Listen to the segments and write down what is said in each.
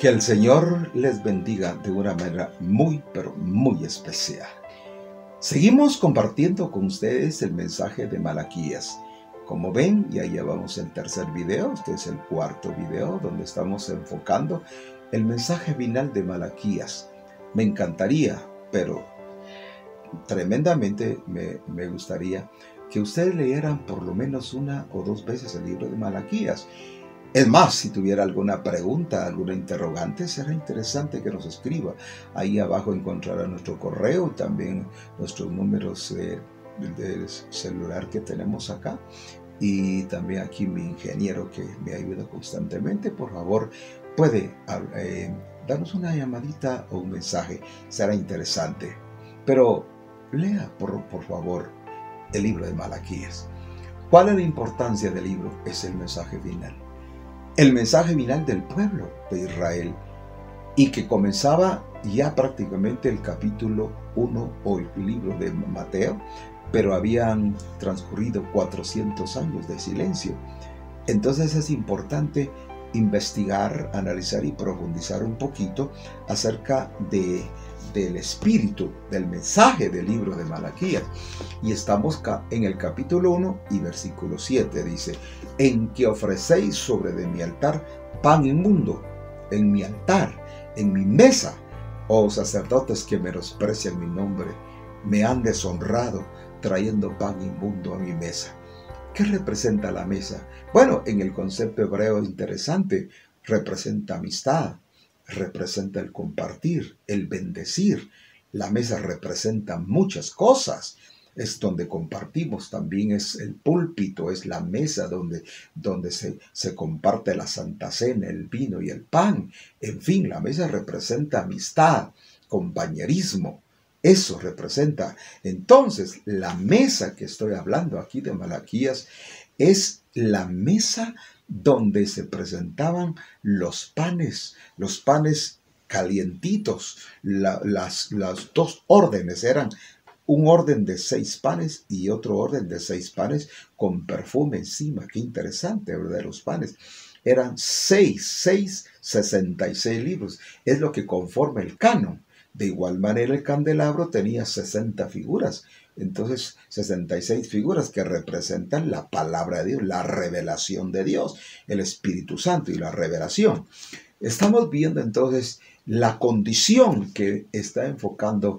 Que el Señor les bendiga de una manera muy, pero muy especial. Seguimos compartiendo con ustedes el mensaje de Malaquías. Como ven, ya llevamos el tercer video, este es el cuarto video donde estamos enfocando el mensaje final de Malaquías. Me encantaría, pero tremendamente me gustaría que ustedes leyeran por lo menos una o dos veces el libro de Malaquías. Es más, si tuviera alguna pregunta, alguna interrogante, será interesante que nos escriba. Ahí abajo encontrará nuestro correo y también nuestros números de celular que tenemos acá. Y también aquí mi ingeniero que me ayuda constantemente. Por favor, puede darnos una llamadita o un mensaje. Será interesante. Pero lea, por favor, el libro de Malaquías. ¿Cuál es la importancia del libro? Es el mensaje final. El mensaje final del pueblo de Israel, y que comenzaba ya prácticamente el capítulo 1 o el libro de Mateo, pero habían transcurrido 400 años de silencio. Entonces es importante investigar, analizar y profundizar un poquito acerca del espíritu, del mensaje del libro de Malaquías. Y estamos en el capítulo 1 y versículo 7, dice: en que ofrecéis sobre de mi altar pan inmundo, en mi altar, en mi mesa, oh sacerdotes que menosprecian mi nombre, me han deshonrado trayendo pan inmundo a mi mesa. ¿Qué representa la mesa? Bueno, en el concepto hebreo es interesante. Representa amistad, representa el compartir, el bendecir. La mesa representa muchas cosas. Es donde compartimos, también es el púlpito, es la mesa donde se comparte la Santa Cena, el vino y el pan. En fin, la mesa representa amistad, compañerismo. Eso representa. Entonces, la mesa que estoy hablando aquí de Malaquías es la mesa donde se presentaban los panes calientitos. Las dos órdenes eran un orden de 6 panes y otro orden de 6 panes con perfume encima. Qué interesante, ¿verdad? Los panes eran 66 libros. Es lo que conforma el canon. De igual manera, el candelabro tenía 60 figuras. Entonces, 66 figuras que representan la palabra de Dios, la revelación de Dios, el Espíritu Santo y la revelación. Estamos viendo entonces la condición que está enfocando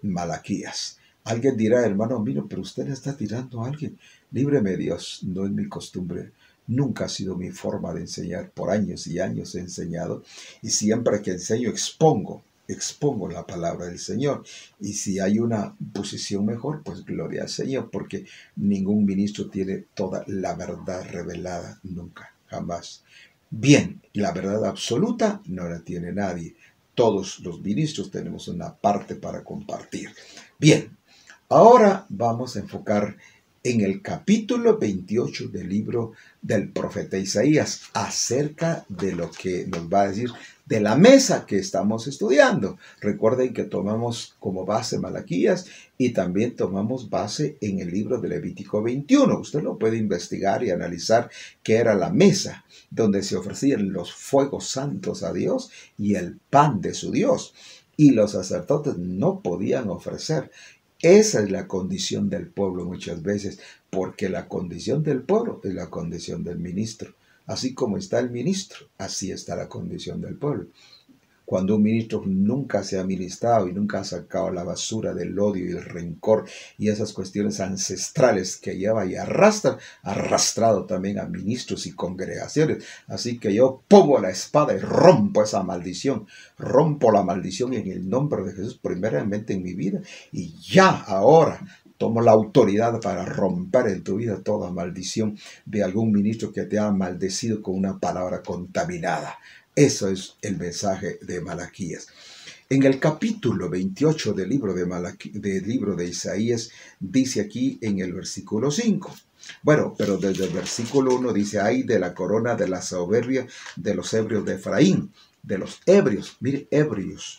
Malaquías. Alguien dirá: hermano mío, pero usted le está tirando a alguien. Líbreme Dios, no es mi costumbre. Nunca ha sido mi forma de enseñar. Por años y años he enseñado, y siempre que enseño expongo la palabra del Señor. Y si hay una posición mejor, pues gloria al Señor, porque ningún ministro tiene toda la verdad revelada, nunca, jamás. Bien, la verdad absoluta no la tiene nadie. Todos los ministros tenemos una parte para compartir. Bien, ahora vamos a enfocar en el capítulo 28 del libro del profeta Isaías, acerca de lo que nos va a decir de la mesa que estamos estudiando. Recuerden que tomamos como base Malaquías y también tomamos base en el libro de Levítico 21. Usted lo puede investigar y analizar qué era la mesa, donde se ofrecían los fuegos santos a Dios y el pan de su Dios. Y los sacerdotes no podían ofrecer. Esa es la condición del pueblo muchas veces, porque la condición del pueblo es la condición del ministro. Así como está el ministro, así está la condición del pueblo. Cuando un ministro nunca se ha ministrado y nunca ha sacado la basura del odio y el rencor y esas cuestiones ancestrales que lleva y arrastra, arrastrado también a ministros y congregaciones. Así que yo pongo la espada y rompo esa maldición. Rompo la maldición en el nombre de Jesús primeramente en mi vida, y ya ahora tomo la autoridad para romper en tu vida toda maldición de algún ministro que te ha maldecido con una palabra contaminada. Eso es el mensaje de Malaquías. En el capítulo 28 del libro de Isaías, dice aquí en el versículo 5. Bueno, pero desde el versículo 1 dice: ay de la corona de la soberbia de los ebrios de Efraín, de los ebrios, mire, ebrios,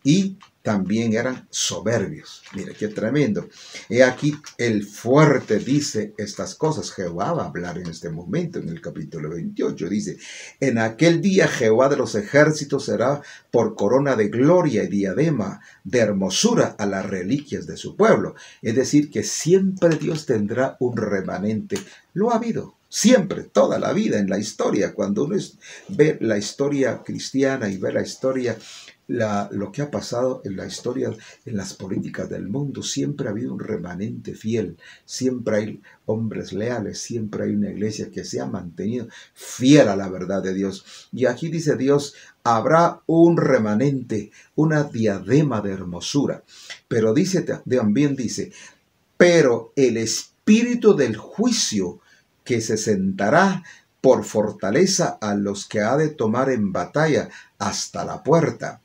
y también eran soberbios. Mire, qué tremendo. He aquí el fuerte dice estas cosas. Jehová va a hablar en este momento, en el capítulo 28. Dice, en aquel día Jehová de los ejércitos será por corona de gloria y diadema de hermosura a las reliquias de su pueblo. Es decir, que siempre Dios tendrá un remanente. Lo ha habido. Siempre, toda la vida en la historia, cuando uno ve la historia cristiana y ve la historia, lo que ha pasado en la historia, en las políticas del mundo, siempre ha habido un remanente fiel, siempre hay hombres leales, siempre hay una iglesia que se ha mantenido fiel a la verdad de Dios. Y aquí dice Dios, habrá un remanente, una diadema de hermosura. Pero también dice, pero el espíritu del juicio que se sentará por fortaleza a los que ha de tomar en batalla hasta la puerta.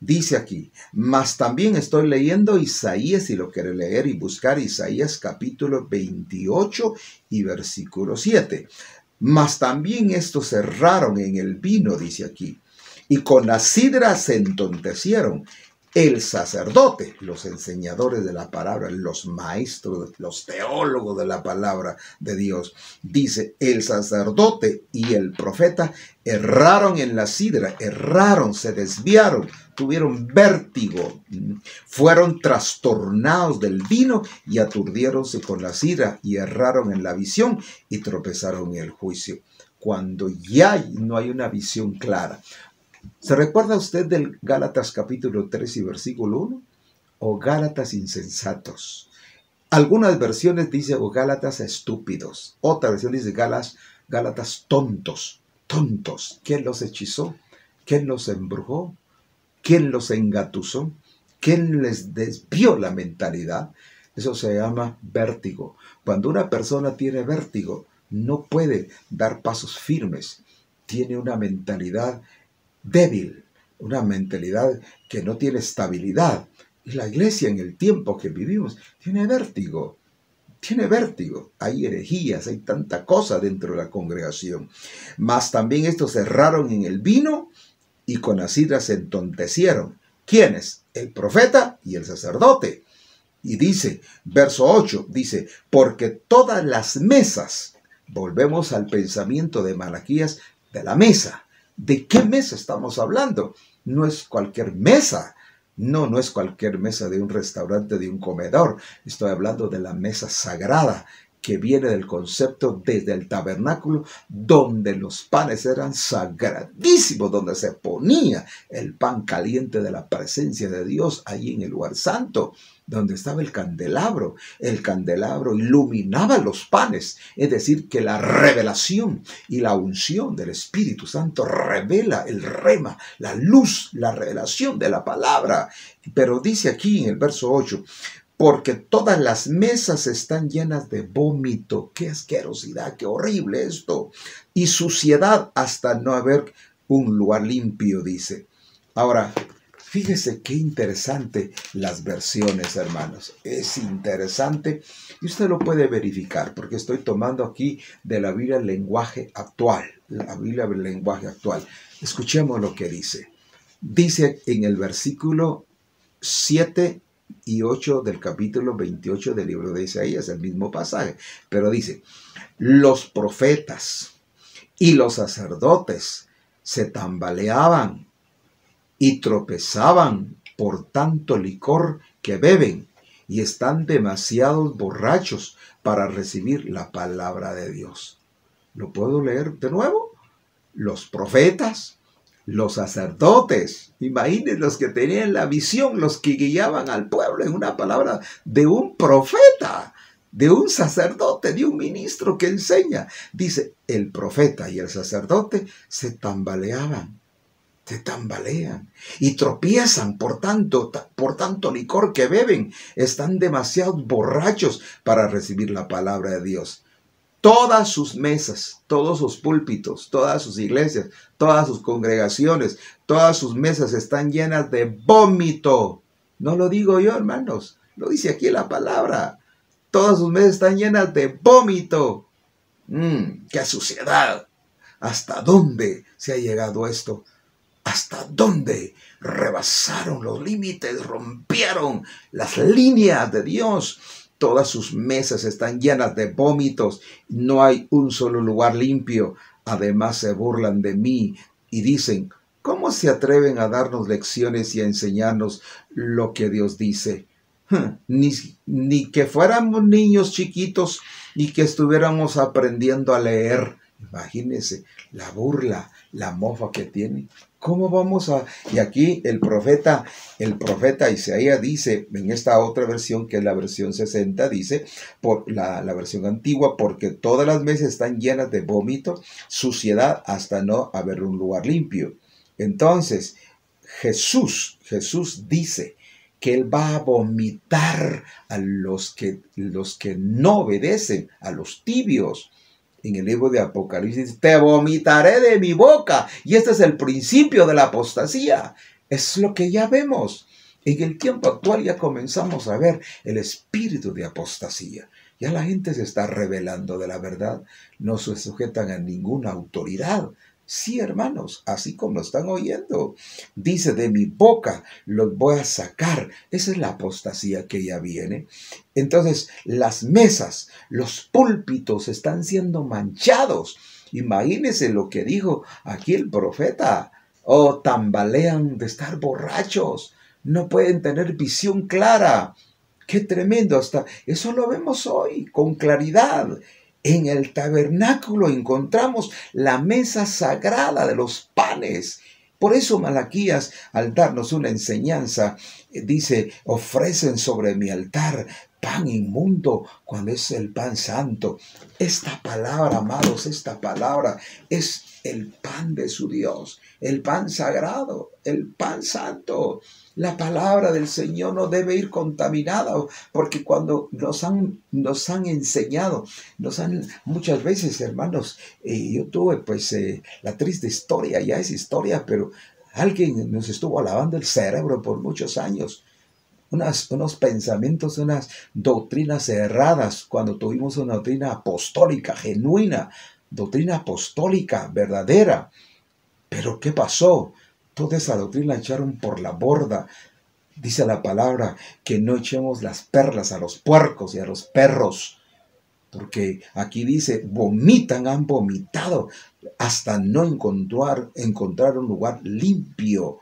Dice aquí, mas también estoy leyendo Isaías, si lo quiere leer y buscar, Isaías capítulo 28 y versículo 7. Mas también estos erraron en el vino, dice aquí, y con la sidra se entontecieron. El sacerdote, los enseñadores de la palabra, los maestros, los teólogos de la palabra de Dios, dice, el sacerdote y el profeta erraron en la sidra, erraron, se desviaron, tuvieron vértigo, fueron trastornados del vino y aturdiéronse con la sidra y erraron en la visión y tropezaron en el juicio. Cuando ya no hay una visión clara. ¿Se recuerda usted del Gálatas capítulo 3 y versículo 1? O Gálatas insensatos. Algunas versiones dicen o Gálatas estúpidos. Otra versión dice Gálatas tontos. Tontos. ¿Quién los hechizó? ¿Quién los embrujó? ¿Quién los engatusó? ¿Quién les desvió la mentalidad? Eso se llama vértigo. Cuando una persona tiene vértigo, no puede dar pasos firmes. Tiene una mentalidad débil, una mentalidad que no tiene estabilidad. Y la iglesia en el tiempo que vivimos tiene vértigo. Tiene vértigo. Hay herejías, hay tanta cosa dentro de la congregación. Mas también estos erraron en el vino y con la sidra se entontecieron. ¿Quiénes? El profeta y el sacerdote. Y dice, verso 8, dice, porque todas las mesas, volvemos al pensamiento de Malaquías, de la mesa. ¿De qué mesa estamos hablando? No es cualquier mesa. No es cualquier mesa de un restaurante, de un comedor. Estoy hablando de la mesa sagrada que viene del concepto desde el tabernáculo, donde los panes eran sagradísimos, donde se ponía el pan caliente de la presencia de Dios ahí en el lugar santo, donde estaba el candelabro. El candelabro iluminaba los panes, es decir, que la revelación y la unción del Espíritu Santo revela el rema, la luz, la revelación de la palabra. Pero dice aquí en el verso 8, porque todas las mesas están llenas de vómito. ¡Qué asquerosidad! ¡Qué horrible esto! Y suciedad hasta no haber un lugar limpio, dice. Ahora, fíjese qué interesante las versiones, hermanos. Es interesante y usted lo puede verificar porque estoy tomando aquí de la Biblia el lenguaje actual. La Biblia del lenguaje actual. Escuchemos lo que dice. Dice en el versículo 7 y 8 del capítulo 28 del libro de Isaías, el mismo pasaje. Pero dice, los profetas y los sacerdotes se tambaleaban y tropezaban por tanto licor que beben y están demasiado borrachos para recibir la palabra de Dios. ¿Lo puedo leer de nuevo? Los profetas, los sacerdotes, imaginen los que tenían la visión, los que guiaban al pueblo en una palabra de un profeta, de un sacerdote, de un ministro que enseña. Dice, el profeta y el sacerdote se tambaleaban. Se tambalean y tropiezan por tanto licor que beben. Están demasiado borrachos para recibir la palabra de Dios. Todas sus mesas, todos sus púlpitos, todas sus iglesias, todas sus congregaciones, todas sus mesas están llenas de vómito. No lo digo yo, hermanos, lo dice aquí la palabra. Todas sus mesas están llenas de vómito. ¡Qué suciedad! ¿Hasta dónde se ha llegado esto? ¿Hasta dónde rebasaron los límites? Rompieron las líneas de Dios. Todas sus mesas están llenas de vómitos. No hay un solo lugar limpio. Además se burlan de mí y dicen, ¿cómo se atreven a darnos lecciones y a enseñarnos lo que Dios dice? Ni que fuéramos niños chiquitos, ni que estuviéramos aprendiendo a leer. Imagínense la burla, la mofa que tienen. ¿Cómo vamos a...? Y aquí el profeta Isaías dice, en esta otra versión, que es la versión 60, dice, por la versión antigua, porque todas las mesas están llenas de vómito, suciedad, hasta no haber un lugar limpio. Entonces, Jesús dice que Él va a vomitar a los que no obedecen, a los tibios. En el libro de Apocalipsis, te vomitaré de mi boca. Y este es el principio de la apostasía. Es lo que ya vemos. En el tiempo actual ya comenzamos a ver el espíritu de apostasía. Ya la gente se está rebelando de la verdad. No se sujetan a ninguna autoridad. Sí, hermanos, así como están oyendo. Dice, de mi boca los voy a sacar. Esa es la apostasía que ya viene. Entonces, las mesas, los púlpitos están siendo manchados. Imagínense lo que dijo aquí el profeta. Oh, tambalean de estar borrachos. No pueden tener visión clara. Qué tremendo. Hasta eso lo vemos hoy con claridad. En el tabernáculo encontramos la mesa sagrada de los panes. Por eso Malaquías, al darnos una enseñanza, dice, ofrecen sobre mi altar pan inmundo cuando es el pan santo. Esta palabra, amados, esta palabra es el pan de su Dios, el pan sagrado, el pan santo. La palabra del Señor no debe ir contaminada, porque cuando nos han enseñado, muchas veces, hermanos, yo tuve la triste historia, ya es historia, pero alguien nos estuvo lavando el cerebro por muchos años. Unos pensamientos, unas doctrinas erradas, cuando tuvimos una doctrina apostólica, genuina, doctrina apostólica, verdadera. Pero ¿qué pasó? Toda esa doctrina la echaron por la borda. Dice la palabra que no echemos las perlas a los puercos y a los perros. Porque aquí dice, han vomitado hasta no encontrar un lugar limpio.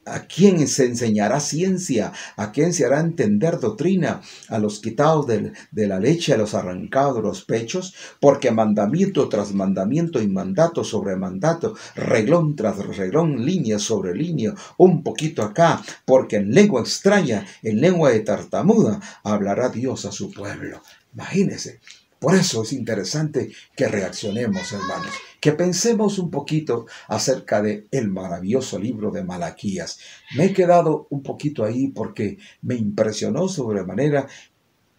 ¿A quién se enseñará ciencia? ¿A quién se hará entender doctrina? A los quitados de la leche, a los arrancados de los pechos, porque mandamiento tras mandamiento y mandato sobre mandato, reglón tras reglón, línea sobre línea, un poquito acá, porque en lengua extraña, en lengua de tartamuda, hablará Dios a su pueblo. Imagínense. Por eso es interesante que reaccionemos, hermanos, que pensemos un poquito acerca del maravilloso libro de Malaquías. Me he quedado un poquito ahí porque me impresionó sobremanera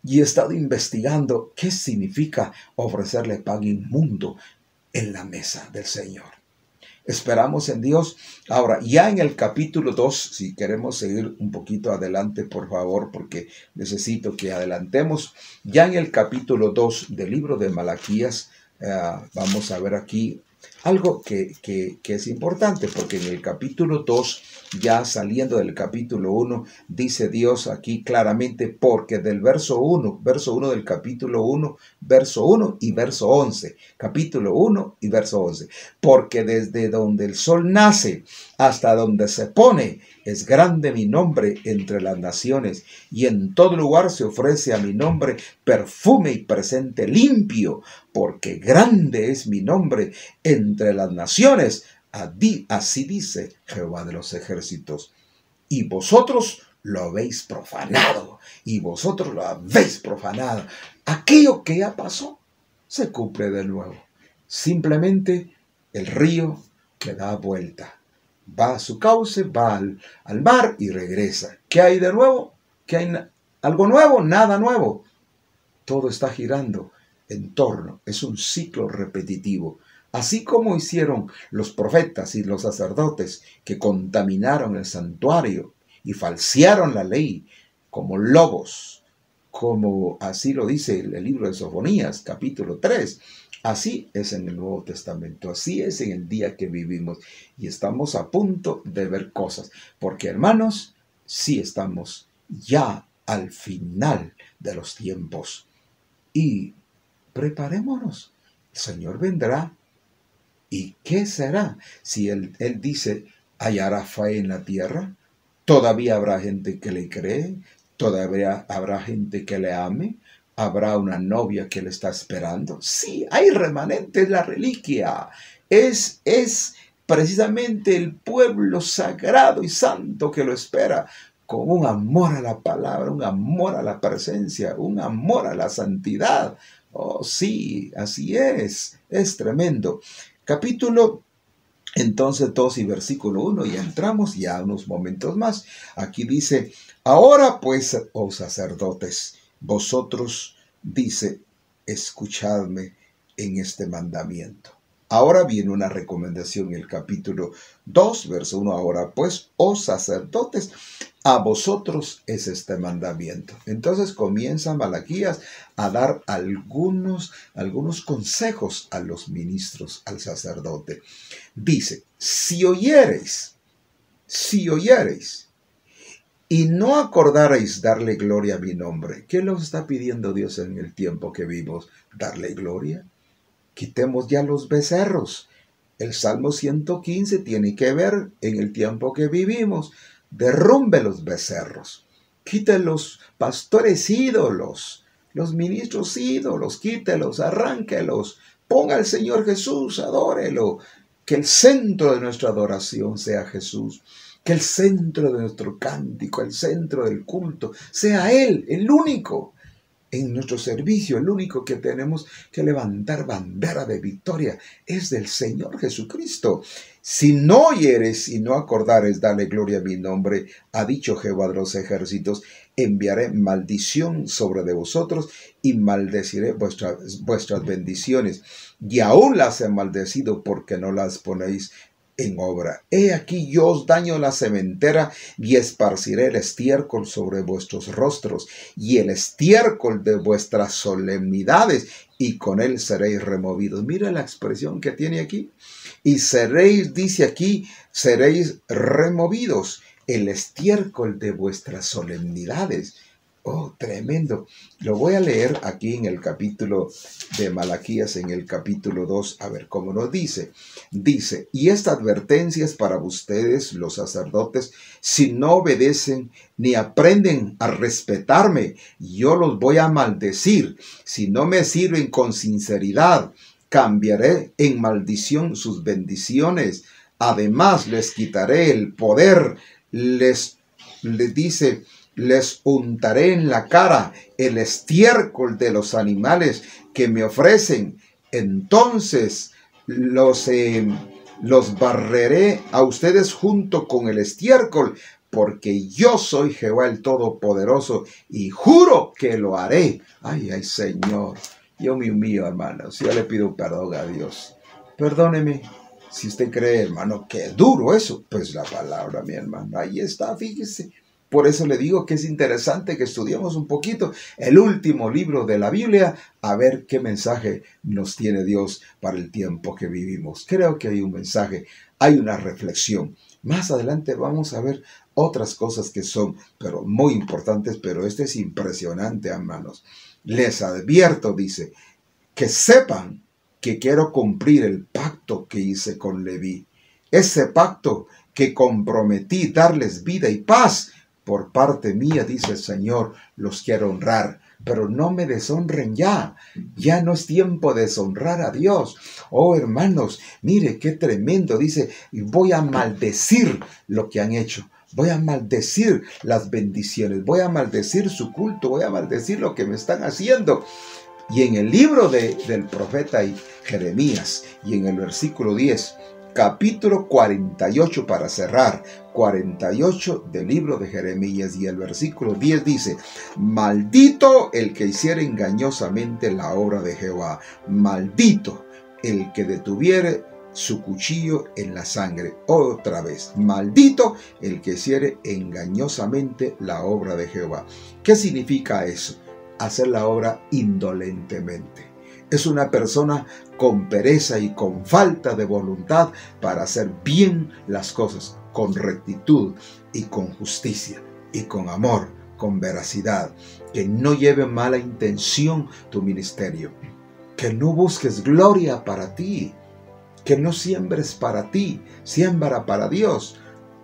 y he estado investigando qué significa ofrecerle pan inmundo en la mesa del Señor. Esperamos en Dios. Ahora, ya en el capítulo 2, si queremos seguir un poquito adelante, por favor, porque necesito que adelantemos. Ya en el capítulo 2 del libro de Malaquías, vamos a ver aquí algo que es importante, porque en el capítulo 2, ya saliendo del capítulo 1, dice Dios aquí claramente, porque del verso 1 del capítulo 1, verso 1 y verso 11, capítulo 1 y verso 11, porque desde donde el sol nace hasta donde se pone, es grande mi nombre entre las naciones, y en todo lugar se ofrece a mi nombre perfume y presente limpio, porque grande es mi nombre entre las naciones. Así dice Jehová de los ejércitos. Y vosotros lo habéis profanado. Y vosotros lo habéis profanado. Aquello que ya pasó se cumple de nuevo. Simplemente el río que da vuelta. Va a su cauce, va al mar y regresa. ¿Qué hay de nuevo? ¿Qué hay algo nuevo? Nada nuevo. Todo está girando en torno. Es un ciclo repetitivo. Así como hicieron los profetas y los sacerdotes que contaminaron el santuario y falsearon la ley como lobos, como así lo dice el libro de Sofonías, capítulo 3. Así es en el Nuevo Testamento, así es en el día que vivimos y estamos a punto de ver cosas, porque hermanos, sí estamos ya al final de los tiempos y preparémonos, el Señor vendrá. ¿Y qué será? Si él dice, hallará fe en la tierra, todavía habrá gente que le cree, todavía habrá gente que le ame, habrá una novia que le está esperando. Sí, hay remanentes, la reliquia. Es precisamente el pueblo sagrado y santo que lo espera, con un amor a la palabra, un amor a la presencia, un amor a la santidad. Oh, sí, así es tremendo. Capítulo entonces 2 y versículo 1, y entramos ya unos momentos más. Aquí dice, ahora pues, oh sacerdotes, vosotros, dice, escuchadme en este mandamiento. Ahora viene una recomendación en el capítulo 2, verso 1. Ahora pues, oh sacerdotes, a vosotros es este mandamiento. Entonces comienza Malaquías a dar algunos consejos a los ministros, al sacerdote. Dice, si oyereis, y no acordareis darle gloria a mi nombre. ¿Qué nos está pidiendo Dios en el tiempo que vivimos? ¿Darle gloria? Quitemos ya los becerros. El Salmo 115 tiene que ver en el tiempo que vivimos. Derrumbe los becerros. Quite los pastores ídolos, los ministros ídolos, quítelos, arránquelos. Ponga al Señor Jesús, adórelo. Que el centro de nuestra adoración sea Jesús. Que el centro de nuestro cántico, el centro del culto, sea Él, el único. En nuestro servicio, el único que tenemos que levantar bandera de victoria es del Señor Jesucristo. Si no oyeres y no acordares, dale gloria a mi nombre, ha dicho Jehová de los ejércitos, enviaré maldición sobre de vosotros y maldeciré vuestras bendiciones. Y aún las he maldecido porque no las ponéis en obra. He aquí yo os daño la sementera y esparciré el estiércol sobre vuestros rostros y el estiércol de vuestras solemnidades, y con él seréis removidos. Mira la expresión que tiene aquí. Y seréis, dice aquí, seréis removidos, el estiércol de vuestras solemnidades. Oh, tremendo. Lo voy a leer aquí en el capítulo de Malaquías, en el capítulo 2, a ver cómo nos dice. Dice, y esta advertencia es para ustedes, los sacerdotes, si no obedecen ni aprenden a respetarme, yo los voy a maldecir. Si no me sirven con sinceridad, cambiaré en maldición sus bendiciones. Además, les quitaré el poder. Les dice, les untaré en la cara el estiércol de los animales que me ofrecen. Entonces los barreré a ustedes junto con el estiércol, porque yo soy Jehová el Todopoderoso y juro que lo haré. Ay, ay, Señor, yo me humillo, hermanos. Yo le pido perdón a Dios. Perdóneme. Si usted cree, hermano, que es duro eso, pues la palabra, mi hermano, ahí está, fíjese. Por eso le digo que es interesante que estudiemos un poquito el último libro de la Biblia, a ver qué mensaje nos tiene Dios para el tiempo que vivimos. Creo que hay un mensaje, hay una reflexión. Más adelante vamos a ver otras cosas que son pero muy importantes, pero este es impresionante, hermanos. Les advierto, dice, que sepan que quiero cumplir el pacto que hice con Leví. Ese pacto que comprometí darles vida y paz. Por parte mía, dice el Señor, los quiero honrar, pero no me deshonren ya. Ya no es tiempo de deshonrar a Dios. Oh, hermanos, mire qué tremendo. Dice, voy a maldecir lo que han hecho. Voy a maldecir las bendiciones. Voy a maldecir su culto. Voy a maldecir lo que me están haciendo. Y en el libro del profeta Jeremías, y en el versículo 10, capítulo 48 para cerrar, 48 del libro de Jeremías, y el versículo 10 dice, maldito el que hiciere engañosamente la obra de Jehová, maldito el que detuviere su cuchillo en la sangre. Otra vez, maldito el que hiciere engañosamente la obra de Jehová. ¿Qué significa eso? hacer la obra indolentemente. Es una persona con pereza y con falta de voluntad para hacer bien las cosas, con rectitud y con justicia y con amor, con veracidad. Que no lleve mala intención tu ministerio. Que no busques gloria para ti. Que no siembres para ti, siembra para Dios.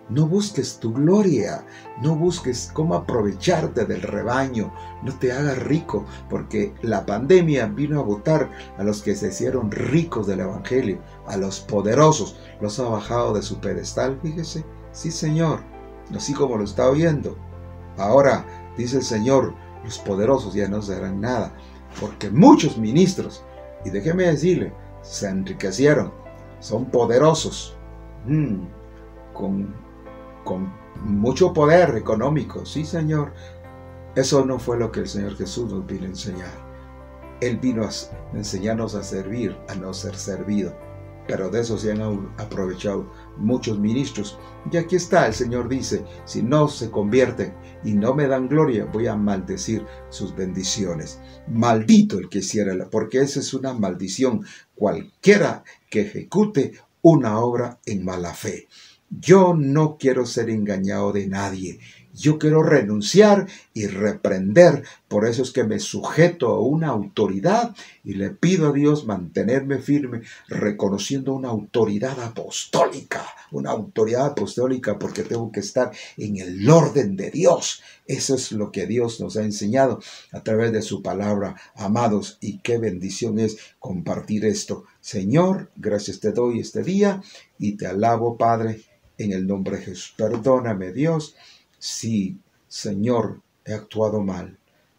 No busques tu gloria, no busques cómo aprovecharte del rebaño, no te hagas rico, porque la pandemia vino a botar a los que se hicieron ricos del evangelio, a los poderosos, los ha bajado de su pedestal, fíjese, sí Señor, así como lo está oyendo. Ahora, dice el Señor, los poderosos ya no serán nada, porque muchos ministros, y déjeme decirle, se enriquecieron, son poderosos, con mucho poder económico. Sí, Señor. Eso no fue lo que el Señor Jesús nos vino a enseñar. Él vino a enseñarnos a servir, a no ser servido. Pero de eso se han aprovechado muchos ministros. Y aquí está, el Señor dice, si no se convierten y no me dan gloria, voy a maldecir sus bendiciones. Maldito el que hiciera, porque esa es una maldición. Cualquiera que ejecute una obra en mala fe. Yo no quiero ser engañado de nadie. Yo quiero renunciar y reprender. Por eso es que me sujeto a una autoridad y le pido a Dios mantenerme firme, reconociendo una autoridad apostólica. Una autoridad apostólica porque tengo que estar en el orden de Dios. Eso es lo que Dios nos ha enseñado a través de su palabra, amados. Y qué bendición es compartir esto. Señor, gracias te doy este día y te alabo, Padre, en el nombre de Jesús. Perdóname, Dios, si, Señor, he actuado mal,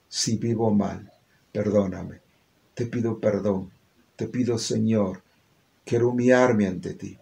si vivo mal, perdóname. Te pido perdón, te pido, Señor, quiero humillarme ante ti.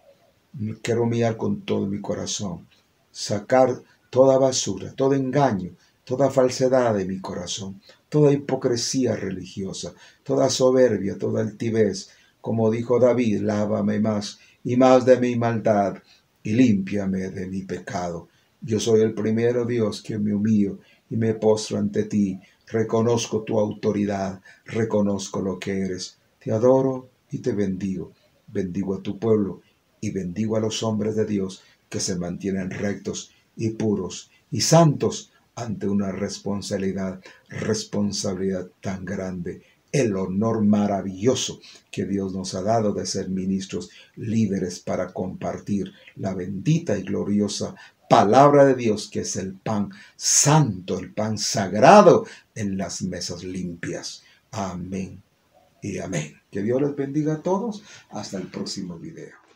Me quiero humillar con todo mi corazón, sacar toda basura, todo engaño, toda falsedad de mi corazón, toda hipocresía religiosa, toda soberbia, toda altivez. Como dijo David, lávame más y más de mi maldad y límpiame de mi pecado. Yo soy el primero, Dios, que me humillo y me postro ante ti. Reconozco tu autoridad, reconozco lo que eres. Te adoro y te bendigo. Bendigo a tu pueblo y bendigo a los hombres de Dios que se mantienen rectos y puros y santos ante una responsabilidad tan grande. El honor maravilloso que Dios nos ha dado de ser ministros líderes para compartir la bendita y gloriosa palabra de Dios, que es el pan santo, el pan sagrado en las mesas limpias. Amén y amén. Que Dios les bendiga a todos. Hasta el próximo video.